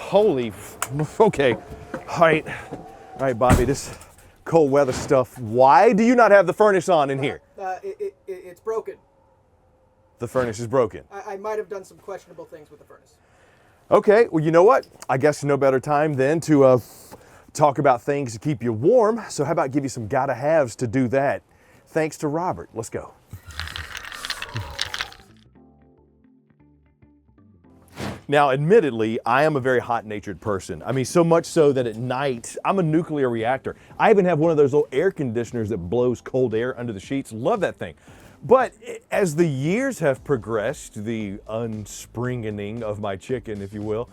Holy, okay. All right, Bobby, this cold weather stuff. Why do you not have the furnace on in here? It's broken. The furnace is broken. I might have done some questionable things with the furnace. Okay, well, you know what? I guess no better time than to talk about things to keep you warm. So how about give you some gotta haves to do that? Thanks to Robert. Let's go. Now, admittedly, I am a very hot-natured person. I mean, so much so that at night, I'm a nuclear reactor. I even have one of those little air conditioners that blows cold air under the sheets. Love that thing. But as the years have progressed, the unspringening of my chicken, if you will,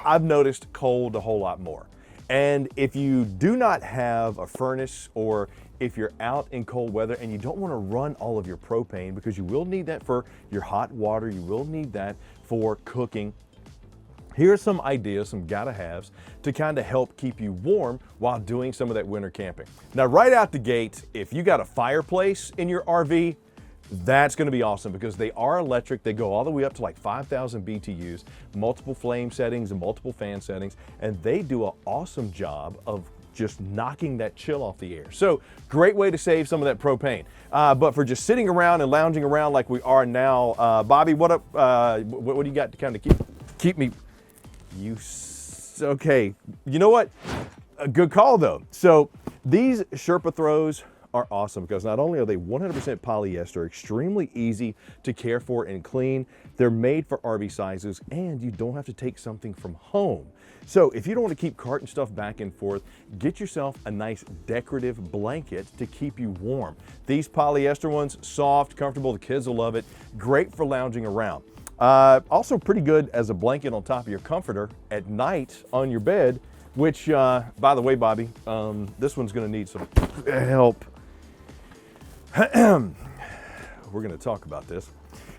I've noticed cold a whole lot more. And if you do not have a furnace, or if you're out in cold weather and you don't want to run all of your propane, because you will need that for your hot water, you will need that for cooking, here are some ideas, some gotta haves to kind of help keep you warm while doing some of that winter camping. Now, right out the gate, if you got a fireplace in your RV, that's going to be awesome because they are electric. They go all the way up to like 5,000 BTUs, multiple flame settings and multiple fan settings, and they do an awesome job of just knocking that chill off the air. So great way to save some of that propane. But for just sitting around and lounging around like we are now, Bobby, what up? What do you got to kind of keep me? Okay, you know what? A good call though. So these Sherpa throws are awesome because not only are they 100% polyester, extremely easy to care for and clean, they're made for RV sizes, and you don't have to take something from home. So if you don't want to keep carting stuff back and forth, get yourself a nice decorative blanket to keep you warm. These polyester ones, soft, comfortable, the kids will love it, great for lounging around. Also pretty good as a blanket on top of your comforter at night on your bed, which, by the way, Bobby, this one's gonna need some help. We're gonna talk about this.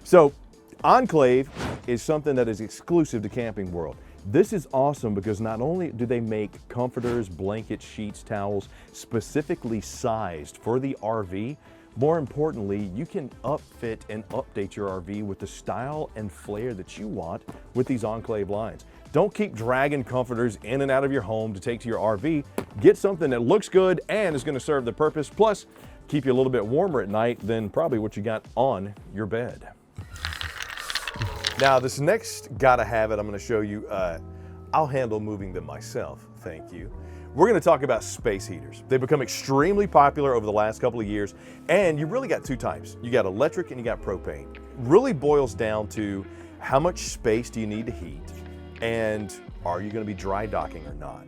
So, Enclave is something that is exclusive to Camping World. This is awesome because not only do they make comforters, blankets, sheets, towels, specifically sized for the RV, more importantly, you can upfit and update your RV with the style and flair that you want with these Enclave lines. Don't keep dragging comforters in and out of your home to take to your RV. Get something that looks good and is going to serve the purpose, plus keep you a little bit warmer at night than probably what you got on your bed. Now, this next gotta have it I'm going to show you, I'll handle moving them myself, thank you. We're going to talk about space heaters. They've become extremely popular over the last couple of years, and you really got two types. You got electric and you got propane. Really boils down to how much space do you need to heat, and are you going to be dry docking or not?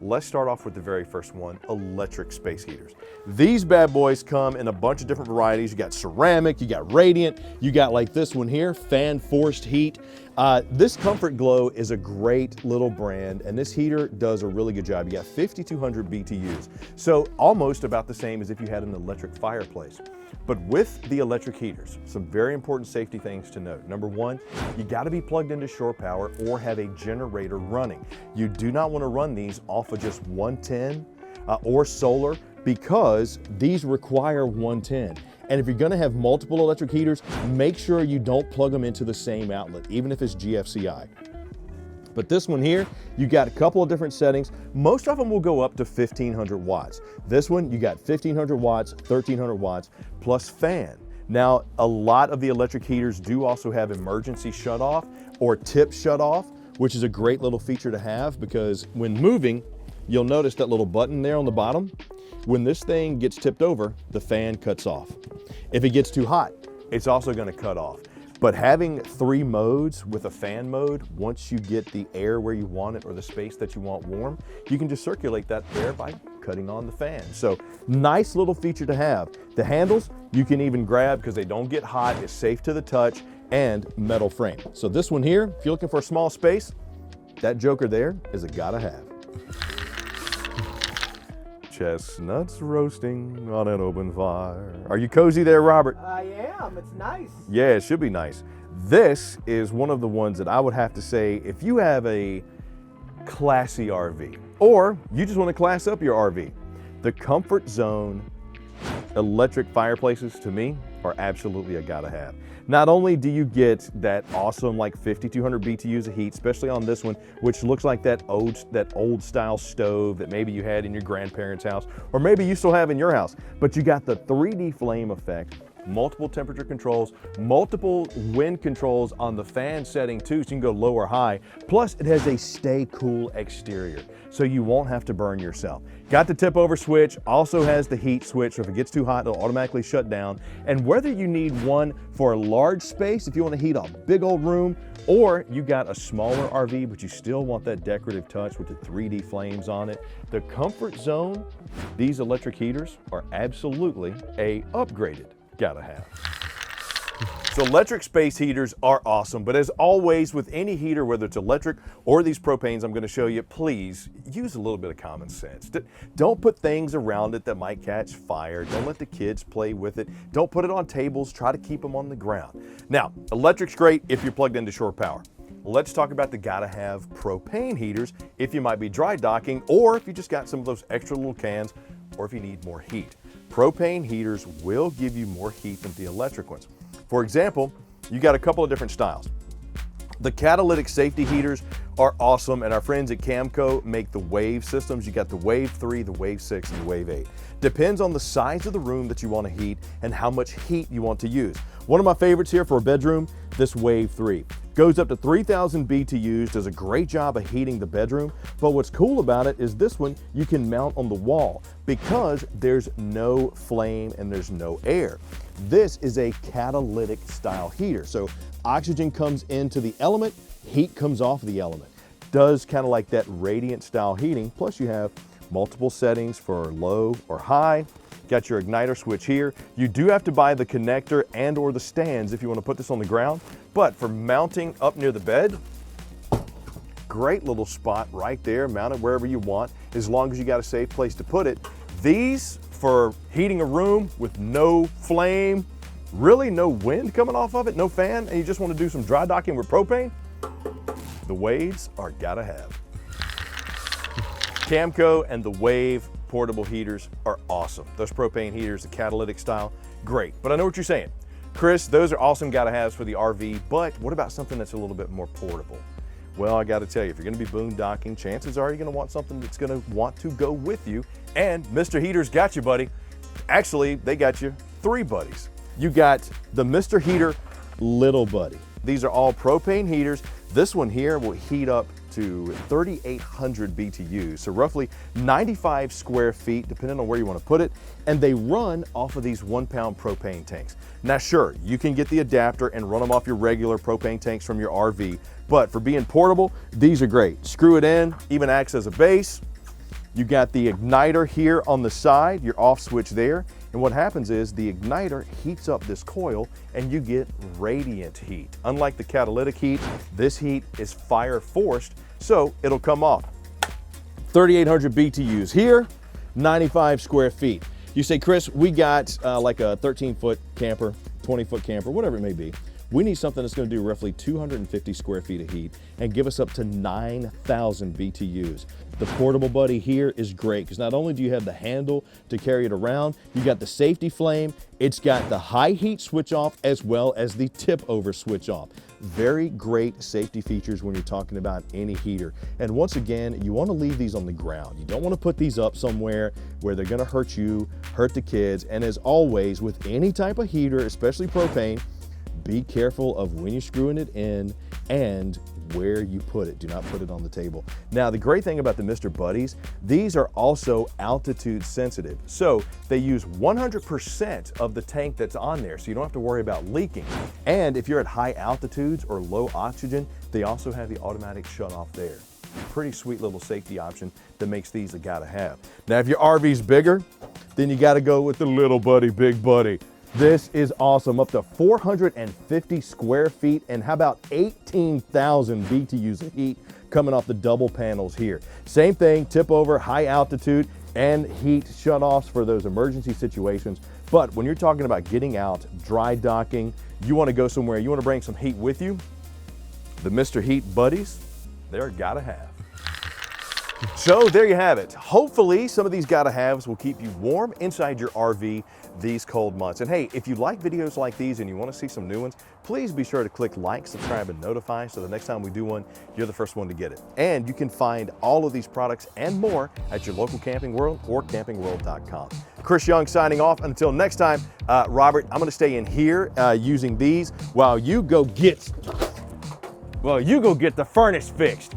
Let's start off with the very first one, electric space heaters. These bad boys come in a bunch of different varieties. You got ceramic, you got radiant, you got like this one here, fan forced heat. This Comfort Glow is a great little brand, and this heater does a really good job. You got 5,200 BTUs, so almost about the same as if you had an electric fireplace. But with the electric heaters, some very important safety things to note. Number one, you gotta be plugged into shore power or have a generator running. You do not wanna run these off of just 110 or solar, because these require 110. And if you're gonna have multiple electric heaters, make sure you don't plug them into the same outlet, even if it's GFCI. But this one here, you got a couple of different settings. Most of them will go up to 1,500 watts. This one, you got 1,500 watts, 1,300 watts, plus fan. Now, a lot of the electric heaters do also have emergency shutoff or tip shutoff, which is a great little feature to have, because when moving, you'll notice that little button there on the bottom. When this thing gets tipped over, the fan cuts off. If it gets too hot, it's also gonna cut off. But having 3 modes with a fan mode, once you get the air where you want it or the space that you want warm, you can just circulate that air by cutting on the fan. So nice little feature to have. The handles, you can even grab because they don't get hot, it's safe to the touch, and metal frame. So this one here, if you're looking for a small space, that joker there is a gotta have. Chestnuts roasting on an open fire. Are you cozy there, Robert? I am, it's nice. Yeah, it should be nice. This is one of the ones that I would have to say, if you have a classy RV, or you just want to class up your RV, the Comfort Zone electric fireplaces, to me, are absolutely a gotta have. Not only do you get that awesome like 5,200 BTUs of heat, especially on this one, which looks like that old style stove that maybe you had in your grandparents' house, or maybe you still have in your house, but you got the 3D flame effect, multiple temperature controls, multiple wind controls on the fan setting too, so you can go low or high. Plus it has a stay cool exterior, so you won't have to burn yourself. Got the tip over switch, also has the heat switch, so if it gets too hot, it'll automatically shut down. And whether you need one for a large space, if you want to heat a big old room, or you got a smaller RV, but you still want that decorative touch with the 3D flames on it, the comfort zone, these electric heaters are absolutely a upgraded gotta have. So electric space heaters are awesome, but as always with any heater, whether it's electric or these propanes I'm gonna show you, please use a little bit of common sense. Don't put things around it that might catch fire. Don't let the kids play with it. Don't put it on tables. Try to keep them on the ground. Now, electric's great if you're plugged into shore power. Let's talk about the gotta have propane heaters if you might be dry docking, or if you just got some of those extra little cans, or if you need more heat. Propane heaters will give you more heat than the electric ones. For example, you got a couple of different styles. The catalytic safety heaters are awesome, and our friends at Camco make the Wave systems. You got the Wave 3, the Wave 6, and the Wave 8. Depends on the size of the room that you want to heat and how much heat you want to use. One of my favorites here for a bedroom, this Wave 3. Goes up to 3,000 BTUs, does a great job of heating the bedroom, but what's cool about it is this one you can mount on the wall because there's no flame and there's no air. This is a catalytic style heater, so oxygen comes into the element, heat comes off the element. Does kind of like that radiant style heating, plus you have multiple settings for low or high. Got your igniter switch here. You do have to buy the connector and or the stands if you want to put this on the ground, but for mounting up near the bed, great little spot right there, mount it wherever you want, as long as you got a safe place to put it. These for heating a room with no flame, really no wind coming off of it, no fan, and you just want to do some dry docking with propane, the Waves are gotta have. Camco and the Wave portable heaters are awesome. Those propane heaters, the catalytic style, great. But I know what you're saying. Chris, those are awesome gotta haves for the RV, but what about something that's a little bit more portable? Well, I gotta tell you, if you're gonna be boondocking, chances are you're gonna want something that's gonna want to go with you. And Mr. Heater's got you, buddy. Actually, they got you 3 buddies. You got the Mr. Heater Little Buddy. These are all propane heaters. This one here will heat up to 3,800 BTUs, so roughly 95 square feet, depending on where you want to put it, and they run off of these 1-pound propane tanks. Now sure, you can get the adapter and run them off your regular propane tanks from your RV, but for being portable, these are great. Screw it in, even acts as a base. You got the igniter here on the side, your off switch there, and what happens is the igniter heats up this coil and you get radiant heat. Unlike the catalytic heat, this heat is fire forced, so it'll come off. 3,800 BTUs here, 95 square feet. You say, Chris, we got like a 13-foot camper, 20-foot camper, whatever it may be. We need something that's going to do roughly 250 square feet of heat and give us up to 9,000 BTUs. The portable buddy here is great because not only do you have the handle to carry it around, you got the safety flame, it's got the high heat switch off as well as the tip over switch off. Very great safety features when you're talking about any heater. And once again, you want to leave these on the ground. You don't want to put these up somewhere where they're going to hurt you, hurt the kids. And as always, with any type of heater, especially propane, be careful of when you're screwing it in and where you put it. Do not put it on the table. Now, the great thing about the Mr. Buddies, these are also altitude sensitive. So they use 100% of the tank that's on there, so you don't have to worry about leaking. And if you're at high altitudes or low oxygen, they also have the automatic shut off there. Pretty sweet little safety option that makes these a gotta have. Now, if your RV's bigger, then you gotta go with the Little Buddy, Big Buddy. This is awesome, up to 450 square feet, and how about 18,000 BTUs of heat coming off the double panels here. Same thing, tip over, high altitude, and heat shutoffs for those emergency situations. But when you're talking about getting out, dry docking, you wanna go somewhere, you wanna bring some heat with you, the Mr. Heat Buddies, they're a gotta have. So there you have it. Hopefully some of these gotta haves will keep you warm inside your RV these cold months. And hey, if you like videos like these and you want to see some new ones, please be sure to click like, subscribe, and notify so the next time we do one, you're the first one to get it. And you can find all of these products and more at your local Camping World or campingworld.com. Chris Young signing off. Until next time, Robert, I'm gonna stay in here using these while you go get the furnace fixed.